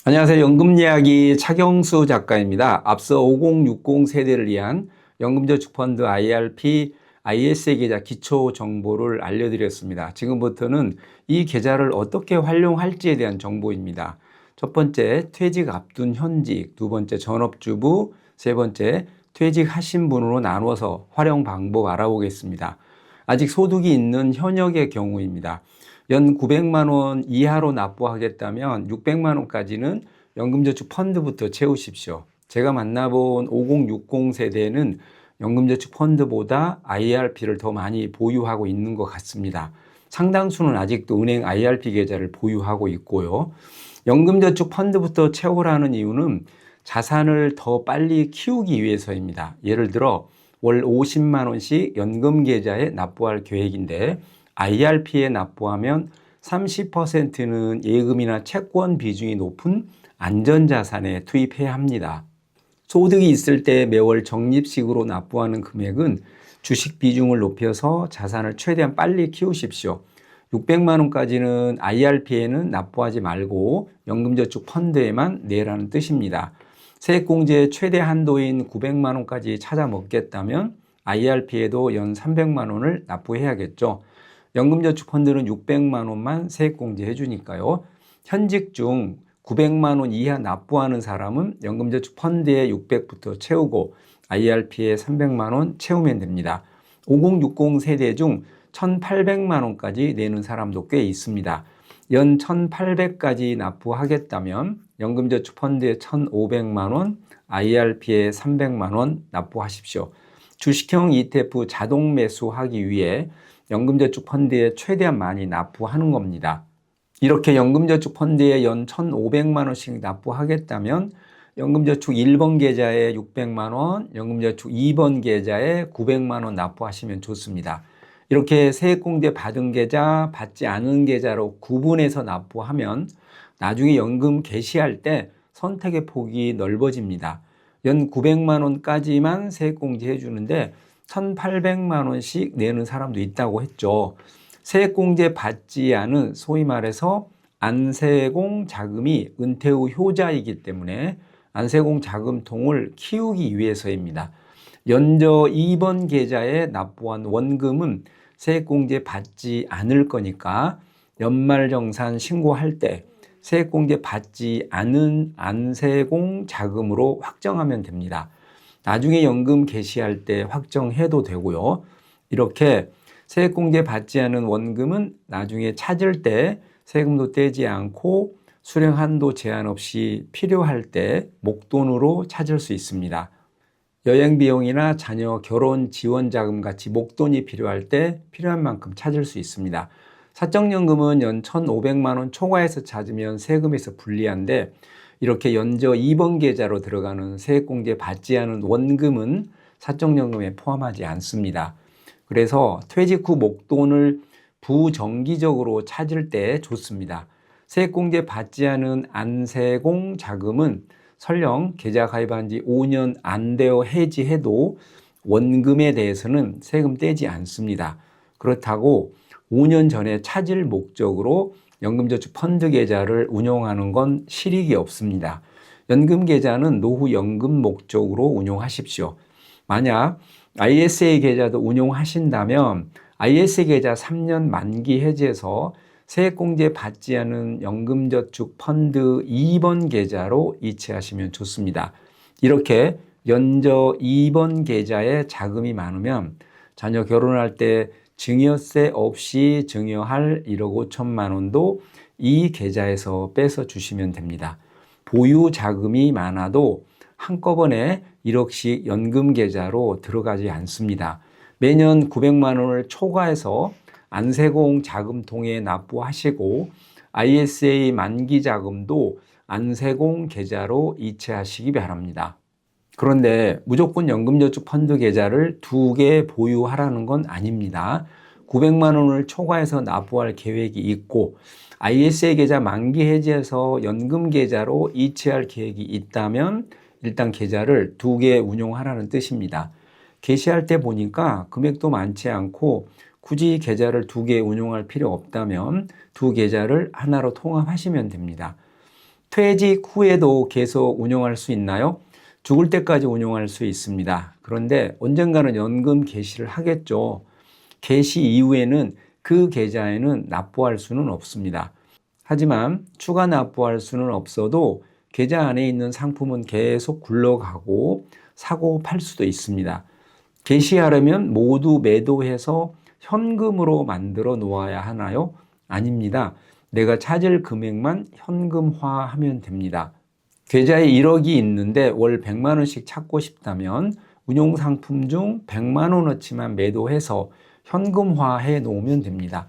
안녕하세요. 연금이야기 차경수 작가입니다. 앞서 5060 세대를 위한 연금저축펀드 IRP, ISA 계좌 기초 정보를 알려드렸습니다. 지금부터는 이 계좌를 어떻게 활용할지에 대한 정보입니다. 첫 번째, 퇴직 앞둔 현직, 두 번째, 전업주부, 세 번째, 퇴직하신 분으로 나누어서 활용 방법 알아보겠습니다. 아직 소득이 있는 현역의 경우입니다. 연 900만 원 이하로 납부하겠다면 600만 원까지는 연금저축 펀드부터 채우십시오. 제가 만나본 5060 세대는 연금저축 펀드보다 IRP를 더 많이 보유하고 있는 것 같습니다. 상당수는 아직도 은행 IRP 계좌를 보유하고 있고요. 연금저축 펀드부터 채우라는 이유는 자산을 더 빨리 키우기 위해서입니다. 예를 들어 월 50만 원씩 연금 계좌에 납부할 계획인데 IRP에 납부하면 30%는 예금이나 채권 비중이 높은 안전자산에 투입해야 합니다. 소득이 있을 때 매월 적립식으로 납부하는 금액은 주식 비중을 높여서 자산을 최대한 빨리 키우십시오. 600만 원까지는 IRP에는 납부하지 말고 연금저축 펀드에만 내라는 뜻입니다. 세액공제 최대 한도인 900만 원까지 찾아 먹겠다면 IRP에도 연 300만 원을 납부해야겠죠. 연금저축펀드는 600만 원만 세액공제해 주니까요. 현직 중 900만 원 이하 납부하는 사람은 연금저축펀드에 600부터 채우고 IRP에 300만 원 채우면 됩니다. 5060 세대 중 1,800만 원까지 내는 사람도 꽤 있습니다. 연 1,800까지 납부하겠다면 연금저축펀드에 1,500만 원, IRP에 300만 원 납부하십시오. 주식형 ETF 자동 매수하기 위해 연금저축 펀드에 최대한 많이 납부하는 겁니다. 이렇게 연금저축 펀드에 연 1,500만 원씩 납부하겠다면 연금저축 1번 계좌에 600만 원, 연금저축 2번 계좌에 900만 원 납부하시면 좋습니다. 이렇게 세액공제 받은 계좌, 받지 않은 계좌로 구분해서 납부하면 나중에 연금 개시할 때 선택의 폭이 넓어집니다. 연 900만 원까지만 세액공제 해주는데 1,800만 원씩 내는 사람도 있다고 했죠. 세액공제 받지 않은 소위 말해서 안세공 자금이 은퇴 후 효자이기 때문에 안세공 자금통을 키우기 위해서입니다. 연저 2번 계좌에 납부한 원금은 세액공제 받지 않을 거니까 연말정산 신고할 때 세액공제 받지 않은 안세공 자금으로 확정하면 됩니다. 나중에 연금 개시할 때 확정해도 되고요. 이렇게 세액공제 받지 않은 원금은 나중에 찾을 때 세금도 떼지 않고 수령 한도 제한 없이 필요할 때 목돈으로 찾을 수 있습니다. 여행 비용이나 자녀 결혼 지원 자금 같이 목돈이 필요할 때 필요한 만큼 찾을 수 있습니다. 사적연금은 연 1,500만 원 초과해서 찾으면 세금에서 불리한데 이렇게 연저 2번 계좌로 들어가는 세액공제 받지 않은 원금은 사적연금에 포함하지 않습니다. 그래서 퇴직 후 목돈을 부정기적으로 찾을 때 좋습니다. 세액공제 받지 않은 안세공 자금은 설령 계좌 가입한 지 5년 안 되어 해지해도 원금에 대해서는 세금 떼지 않습니다. 그렇다고 5년 전에 찾을 목적으로 연금저축 펀드 계좌를 운용하는 건 실익이 없습니다. 연금 계좌는 노후 연금 목적으로 운용하십시오. 만약 ISA 계좌도 운용하신다면 ISA 계좌 3년 만기 해지해서 세액공제 받지 않은 연금저축 펀드 2번 계좌로 이체하시면 좋습니다. 이렇게 연저 2번 계좌에 자금이 많으면 자녀 결혼할 때 증여세 없이 증여할 1억 5천만 원도 이 계좌에서 빼서 주시면 됩니다. 보유 자금이 많아도 한꺼번에 1억씩 연금 계좌로 들어가지 않습니다. 매년 900만 원을 초과해서 안세공 자금통에 납부하시고 ISA 만기 자금도 안세공 계좌로 이체하시기 바랍니다. 그런데 무조건 연금저축 펀드 계좌를 2개 보유하라는 건 아닙니다. 900만 원을 초과해서 납부할 계획이 있고 ISA 계좌 만기 해지해서 연금 계좌로 이체할 계획이 있다면 일단 계좌를 2개 운용하라는 뜻입니다. 개시할 때 보니까 금액도 많지 않고 굳이 계좌를 2개 운용할 필요 없다면 두 계좌를 하나로 통합하시면 됩니다. 퇴직 후에도 계속 운용할 수 있나요? 죽을 때까지 운용할 수 있습니다. 그런데 언젠가는 연금 개시를 하겠죠. 개시 이후에는 그 계좌에는 납부할 수는 없습니다. 하지만 추가 납부할 수는 없어도 계좌 안에 있는 상품은 계속 굴러가고 사고 팔 수도 있습니다. 개시하려면 모두 매도해서 현금으로 만들어 놓아야 하나요? 아닙니다. 내가 찾을 금액만 현금화하면 됩니다. 계좌에 1억이 있는데 월 100만 원씩 찾고 싶다면 운용상품 중 100만 원어치만 매도해서 현금화해 놓으면 됩니다.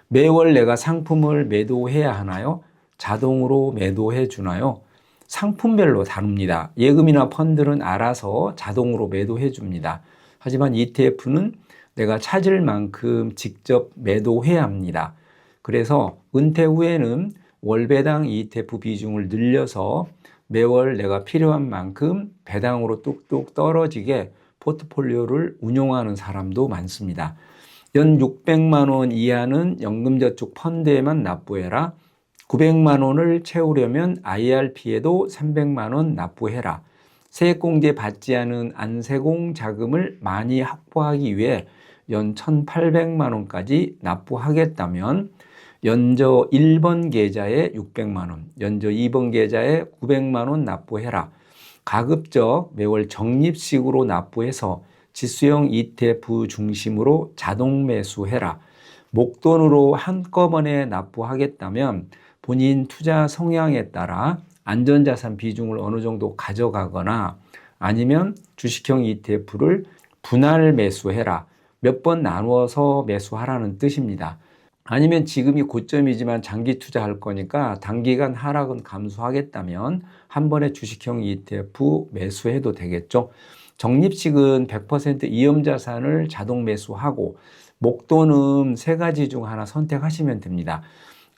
매월 내가 상품을 매도해야 하나요? 자동으로 매도해 주나요? 상품별로 다릅니다. 예금이나 펀드는 알아서 자동으로 매도해 줍니다. 하지만 ETF는 내가 찾을 만큼 직접 매도해야 합니다. 그래서 은퇴 후에는 월배당 ETF 비중을 늘려서 매월 내가 필요한 만큼 배당으로 뚝뚝 떨어지게 포트폴리오를 운용하는 사람도 많습니다. 연 600만 원 이하는 연금저축 펀드에만 납부해라. 900만 원을 채우려면 IRP에도 300만 원 납부해라. 세액공제 받지 않은 안세공 자금을 많이 확보하기 위해 연 1,800만 원까지 납부하겠다면 연저 1번 계좌에 600만 원, 연저 2번 계좌에 900만 원 납부해라. 가급적 매월 적립식으로 납부해서 지수형 ETF 중심으로 자동 매수해라. 목돈으로 한꺼번에 납부하겠다면 본인 투자 성향에 따라 안전자산 비중을 어느 정도 가져가거나 아니면 주식형 ETF를 분할 매수해라. 몇 번 나누어서 매수하라는 뜻입니다. 아니면 지금이 고점이지만 장기 투자할 거니까 단기간 하락은 감수하겠다면 한 번에 주식형 ETF 매수해도 되겠죠. 적립식은 100% 위험자산을 자동 매수하고 목돈은 세 가지 중 하나 선택하시면 됩니다.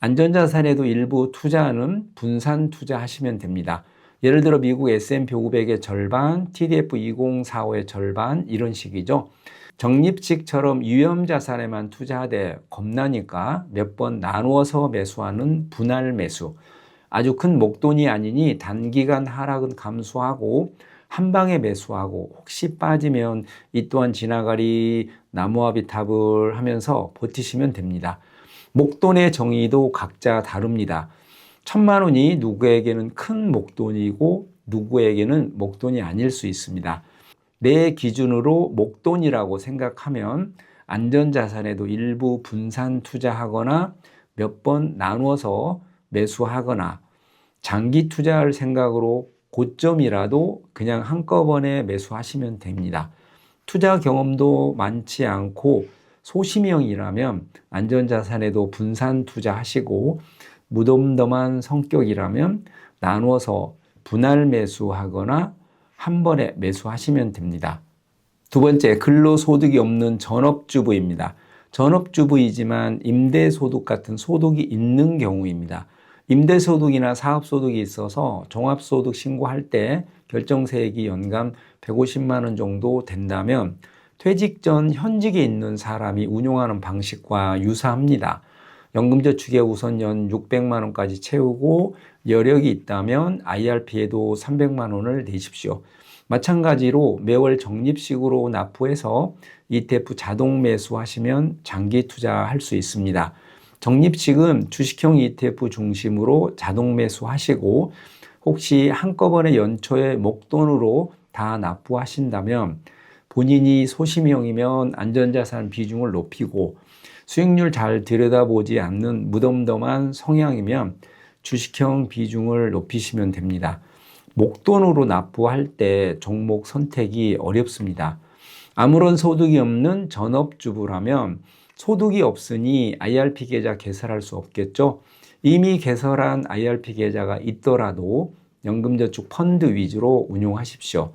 안전자산에도 일부 투자는 분산 투자하시면 됩니다. 예를 들어 미국 S&P 500의 절반, TDF 2045의 절반 이런 식이죠. 적립식처럼 위험자산에만 투자하되 겁나니까 몇 번 나누어서 매수하는 분할 매수. 아주 큰 목돈이 아니니 단기간 하락은 감수하고 한 방에 매수하고 혹시 빠지면 이 또한 지나가리 나무아비탑을 하면서 버티시면 됩니다. 목돈의 정의도 각자 다릅니다. 1,000만 원이 누구에게는 큰 목돈이고 누구에게는 목돈이 아닐 수 있습니다. 내 기준으로 목돈이라고 생각하면 안전자산에도 일부 분산 투자하거나 몇 번 나누어서 매수하거나 장기 투자할 생각으로 고점이라도 그냥 한꺼번에 매수하시면 됩니다. 투자 경험도 많지 않고 소심형이라면 안전자산에도 분산 투자하시고 무덤덤한 성격이라면 나누어서 분할 매수하거나 한 번에 매수하시면 됩니다. 두 번째, 근로소득이 없는 전업주부입니다. 전업주부이지만 임대소득 같은 소득이 있는 경우입니다. 임대소득이나 사업소득이 있어서 종합소득 신고할 때 결정세액이 연간 150만 원 정도 된다면 퇴직 전 현직에 있는 사람이 운용하는 방식과 유사합니다. 연금저축에 우선 연 600만 원까지 채우고 여력이 있다면 IRP에도 300만 원을 내십시오. 마찬가지로 매월 적립식으로 납부해서 ETF 자동 매수하시면 장기 투자할 수 있습니다. 적립식은 주식형 ETF 중심으로 자동 매수하시고 혹시 한꺼번에 연초에 목돈으로 다 납부하신다면 본인이 소심형이면 안전자산 비중을 높이고 수익률 잘 들여다보지 않는 무덤덤한 성향이면 주식형 비중을 높이시면 됩니다. 목돈으로 납부할 때 종목 선택이 어렵습니다. 아무런 소득이 없는 전업주부라면 소득이 없으니 IRP 계좌 개설할 수 없겠죠. 이미 개설한 IRP 계좌가 있더라도 연금저축 펀드 위주로 운용하십시오.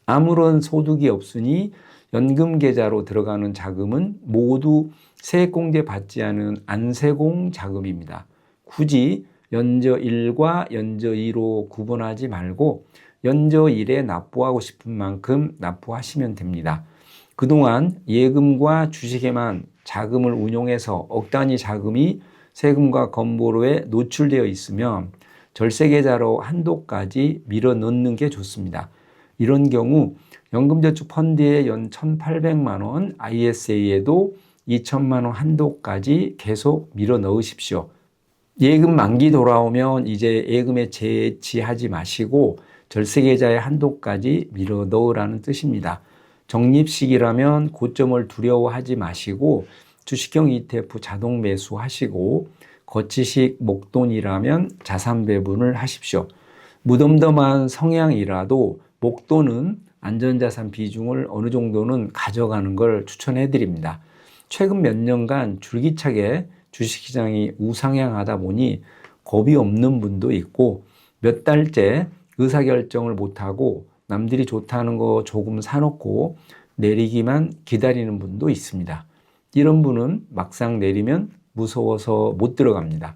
아무런 소득이 없으니 연금 계좌로 들어가는 자금은 모두 세액공제 받지 않은 안세공 자금입니다. 굳이 연저 1과 연저 2로 구분하지 말고 연저 1에 납부하고 싶은 만큼 납부하시면 됩니다. 그동안 예금과 주식에만 자금을 운용해서 억 단위 자금이 세금과 건보료에 노출되어 있으면 절세계좌로 한도까지 밀어 넣는 게 좋습니다. 이런 경우 연금저축펀드에 연 1,800만 원, ISA에도 2,000만 원 한도까지 계속 밀어 넣으십시오. 예금 만기 돌아오면 이제 예금에 재취하지 마시고 절세계좌의 한도까지 밀어 넣으라는 뜻입니다. 적립식이라면 고점을 두려워하지 마시고 주식형 ETF 자동 매수하시고 거치식 목돈이라면 자산 배분을 하십시오. 무덤덤한 성향이라도 목돈은 안전자산 비중을 어느 정도는 가져가는 걸 추천해 드립니다. 최근 몇 년간 줄기차게 주식시장이 우상향하다 보니 겁이 없는 분도 있고 몇 달째 의사결정을 못하고 남들이 좋다는 거 조금 사놓고 내리기만 기다리는 분도 있습니다. 이런 분은 막상 내리면 무서워서 못 들어갑니다.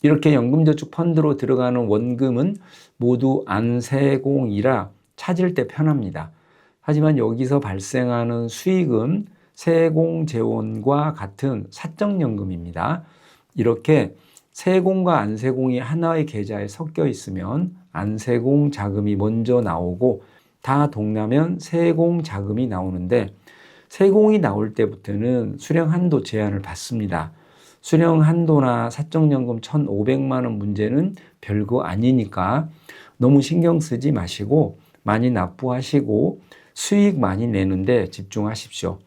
이렇게 연금저축펀드로 들어가는 원금은 모두 안세공이라 찾을 때 편합니다. 하지만 여기서 발생하는 수익은 세공재원과 같은 사적연금입니다. 이렇게 세공과 안세공이 하나의 계좌에 섞여 있으면 안세공 자금이 먼저 나오고 다 동나면 세공 자금이 나오는데 세공이 나올 때부터는 수령 한도 제한을 받습니다. 수령 한도나 사적연금 1,500만 원 문제는 별거 아니니까 너무 신경 쓰지 마시고 많이 납부하시고 수익 많이 내는데 집중하십시오.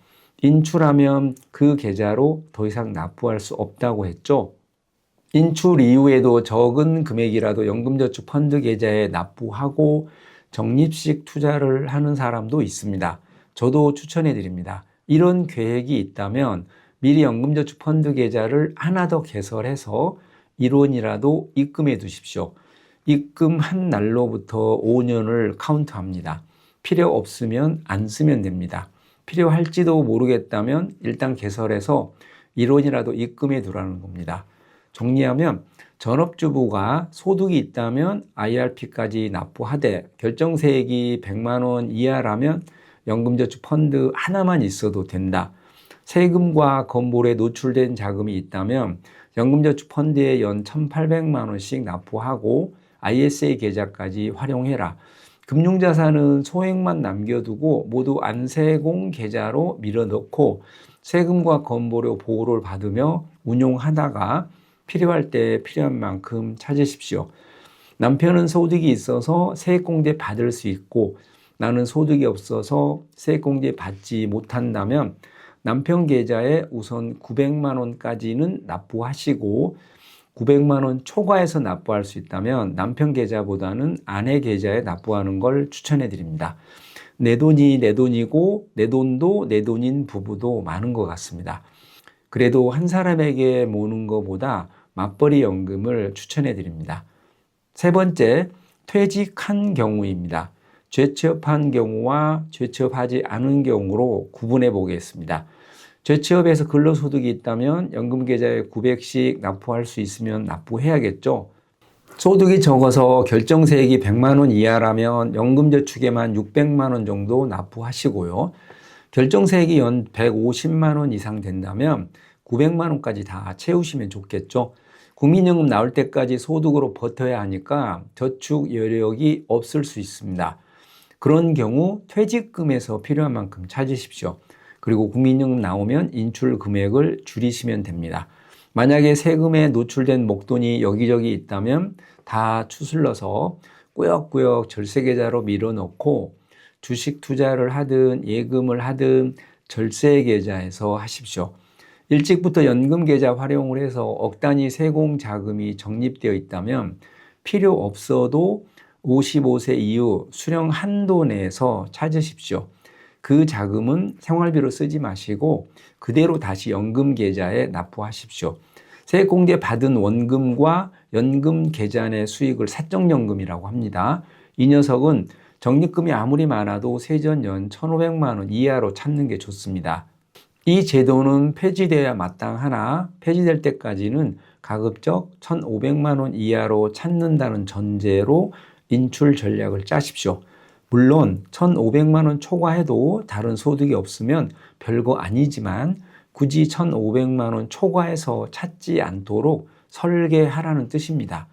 인출하면 그 계좌로 더 이상 납부할 수 없다고 했죠. 인출 이후에도 적은 금액이라도 연금저축펀드 계좌에 납부하고 적립식 투자를 하는 사람도 있습니다. 저도 추천해 드립니다. 이런 계획이 있다면 미리 연금저축펀드 계좌를 하나 더 개설해서 1원이라도 입금해 두십시오. 입금한 날로부터 5년을 카운트합니다. 필요 없으면 안 쓰면 됩니다. 필요할지도 모르겠다면 일단 개설해서 1원이라도 입금해 두라는 겁니다. 정리하면 전업주부가 소득이 있다면 IRP까지 납부하되 결정세액이 100만 원 이하라면 연금저축펀드 하나만 있어도 된다. 세금과 건보료에 노출된 자금이 있다면 연금저축펀드에 연 1,800만 원씩 납부하고 ISA 계좌까지 활용해라. 금융자산은 소액만 남겨두고 모두 안세공 계좌로 밀어넣고 세금과 건보료 보호를 받으며 운용하다가 필요할 때 필요한 만큼 찾으십시오. 남편은 소득이 있어서 세액공제 받을 수 있고 나는 소득이 없어서 세액공제 받지 못한다면 남편 계좌에 우선 900만 원까지는 납부하시고 900만 원 초과해서 납부할 수 있다면 남편 계좌보다는 아내 계좌에 납부하는 걸 추천해 드립니다. 내 돈이 내 돈이고 내 돈도 내 돈인 부부도 많은 것 같습니다. 그래도 한 사람에게 모는 것보다 맞벌이 연금을 추천해 드립니다. 세 번째, 퇴직한 경우입니다. 재취업한 경우와 재취업하지 않은 경우로 구분해 보겠습니다. 재취업에서 근로소득이 있다면 연금계좌에 900씩 납부할 수 있으면 납부해야겠죠. 소득이 적어서 결정세액이 100만 원 이하라면 연금저축에만 600만 원 정도 납부하시고요. 결정세액이 연 150만 원 이상 된다면 900만 원까지 다 채우시면 좋겠죠. 국민연금 나올 때까지 소득으로 버텨야 하니까 저축 여력이 없을 수 있습니다. 그런 경우 퇴직금에서 필요한 만큼 찾으십시오. 그리고 국민연금 나오면 인출 금액을 줄이시면 됩니다. 만약에 세금에 노출된 목돈이 여기저기 있다면 다 추슬러서 꾸역꾸역 절세계좌로 밀어넣고 주식 투자를 하든 예금을 하든 절세계좌에서 하십시오. 일찍부터 연금계좌 활용을 해서 억 단위 세공 자금이 적립되어 있다면 필요 없어도 55세 이후 수령 한도 내에서 찾으십시오. 그 자금은 생활비로 쓰지 마시고 그대로 다시 연금계좌에 납부하십시오. 세액공제 받은 원금과 연금 계좌 내 수익을 사적연금이라고 합니다. 이 녀석은 적립금이 아무리 많아도 세전연 1,500만 원 이하로 찾는 게 좋습니다. 이 제도는 폐지돼야 마땅하나 폐지될 때까지는 가급적 1,500만 원 이하로 찾는다는 전제로 인출 전략을 짜십시오. 물론 1,500만 원 초과해도 다른 소득이 없으면 별거 아니지만 굳이 1,500만 원 초과해서 찾지 않도록 설계하라는 뜻입니다.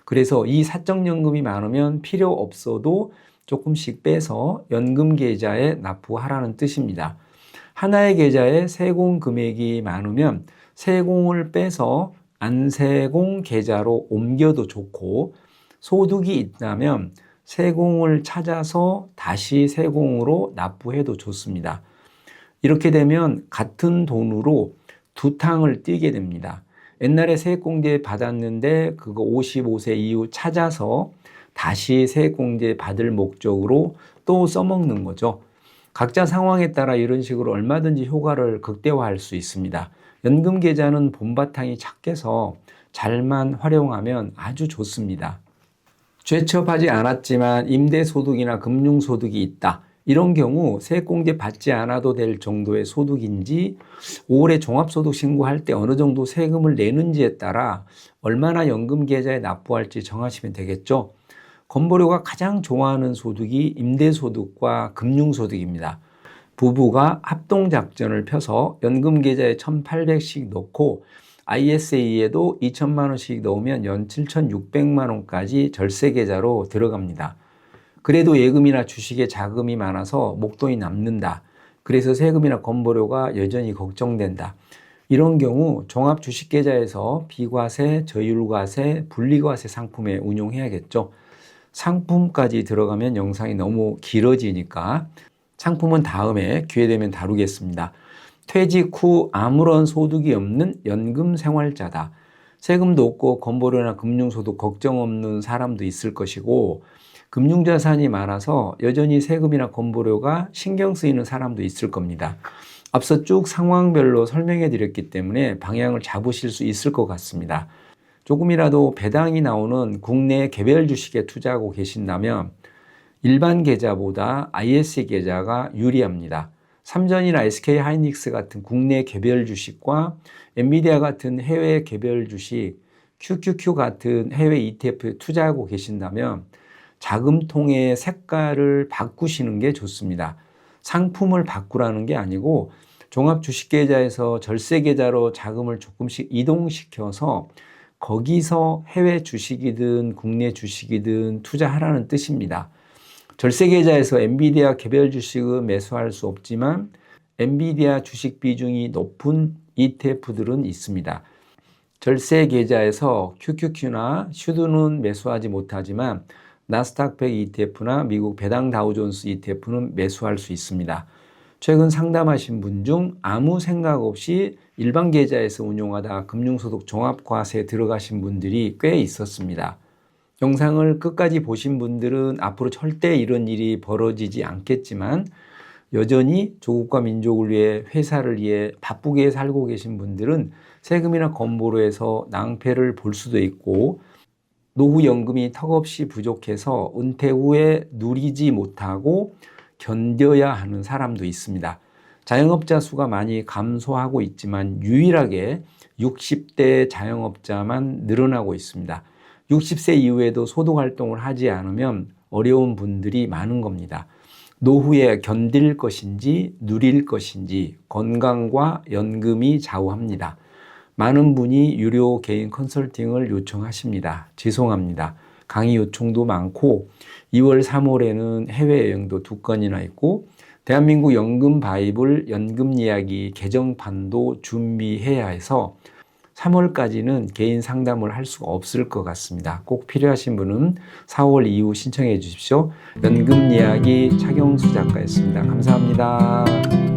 그래서 이 사적연금이 많으면 필요 없어도 조금씩 빼서 연금계좌에 납부하라는 뜻입니다. 하나의 계좌에 세공 금액이 많으면 세공을 빼서 안세공 계좌로 옮겨도 좋고, 소득이 있다면 세공을 찾아서 다시 세공으로 납부해도 좋습니다. 이렇게 되면 같은 돈으로 두 탕을 띄게 됩니다. 옛날에 세액공제 받았는데 그거 55세 이후 찾아서 다시 세액공제 받을 목적으로 또 써먹는 거죠. 각자 상황에 따라 이런 식으로 얼마든지 효과를 극대화할 수 있습니다. 연금계좌는 본바탕이 작게서 잘만 활용하면 아주 좋습니다. 죄첩하지 않았지만 임대소득이나 금융소득이 있다. 이런 경우 세액공제 받지 않아도 될 정도의 소득인지, 올해 종합소득 신고할 때 어느 정도 세금을 내는지에 따라 얼마나 연금계좌에 납부할지 정하시면 되겠죠. 건보료가 가장 좋아하는 소득이 임대소득과 금융소득입니다. 부부가 합동작전을 펴서 연금계좌에 1,800씩 넣고 ISA에도 2천만 원씩 넣으면 연 7,600만 원까지 절세계좌로 들어갑니다. 그래도 예금이나 주식에 자금이 많아서 목돈이 남는다. 그래서 세금이나 건보료가 여전히 걱정된다. 이런 경우 종합주식계좌에서 비과세, 저율과세, 분리과세 상품에 운용해야겠죠. 상품까지 들어가면 영상이 너무 길어지니까 상품은 다음에 기회되면 다루겠습니다. 퇴직 후 아무런 소득이 없는 연금 생활자다. 세금도 없고 건보료나 금융소득 걱정 없는 사람도 있을 것이고, 금융자산이 많아서 여전히 세금이나 건보료가 신경 쓰이는 사람도 있을 겁니다. 앞서 쭉 상황별로 설명해 드렸기 때문에 방향을 잡으실 수 있을 것 같습니다. 조금이라도 배당이 나오는 국내 개별 주식에 투자하고 계신다면 일반 계좌보다 ISA 계좌가 유리합니다. 삼전이나 SK하이닉스 같은 국내 개별 주식과 엔비디아 같은 해외 개별 주식, QQQ 같은 해외 ETF에 투자하고 계신다면 자금통의 색깔을 바꾸시는 게 좋습니다. 상품을 바꾸라는 게 아니고 종합주식계좌에서 절세계좌로 자금을 조금씩 이동시켜서 거기서 해외 주식이든 국내 주식이든 투자하라는 뜻입니다. 절세계좌에서 엔비디아 개별 주식은 매수할 수 없지만 엔비디아 주식 비중이 높은 ETF들은 있습니다. 절세계좌에서 QQQ나 슈드는 매수하지 못하지만 나스닥 100 ETF나 미국 배당 다우존스 ETF는 매수할 수 있습니다. 최근 상담하신 분 중 아무 생각 없이 일반 계좌에서 운용하다 금융소득 종합과세에 들어가신 분들이 꽤 있었습니다. 영상을 끝까지 보신 분들은 앞으로 절대 이런 일이 벌어지지 않겠지만, 여전히 조국과 민족을 위해 회사를 위해 바쁘게 살고 계신 분들은 세금이나 건보료에서 낭패를 볼 수도 있고, 노후연금이 턱없이 부족해서 은퇴 후에 누리지 못하고 견뎌야 하는 사람도 있습니다. 자영업자 수가 많이 감소하고 있지만 유일하게 60대 자영업자만 늘어나고 있습니다. 60세 이후에도 소득활동을 하지 않으면 어려운 분들이 많은 겁니다. 노후에 견딜 것인지 누릴 것인지 건강과 연금이 좌우합니다. 많은 분이 유료 개인 컨설팅을 요청하십니다. 죄송합니다. 강의 요청도 많고 2월, 3월에는 해외여행도 2건이나 있고 대한민국 연금 바이블 연금 이야기 개정판도 준비해야 해서 3월까지는 개인 상담을 할 수가 없을 것 같습니다. 꼭 필요하신 분은 4월 이후 신청해 주십시오. 연금 이야기 차경수 작가였습니다. 감사합니다.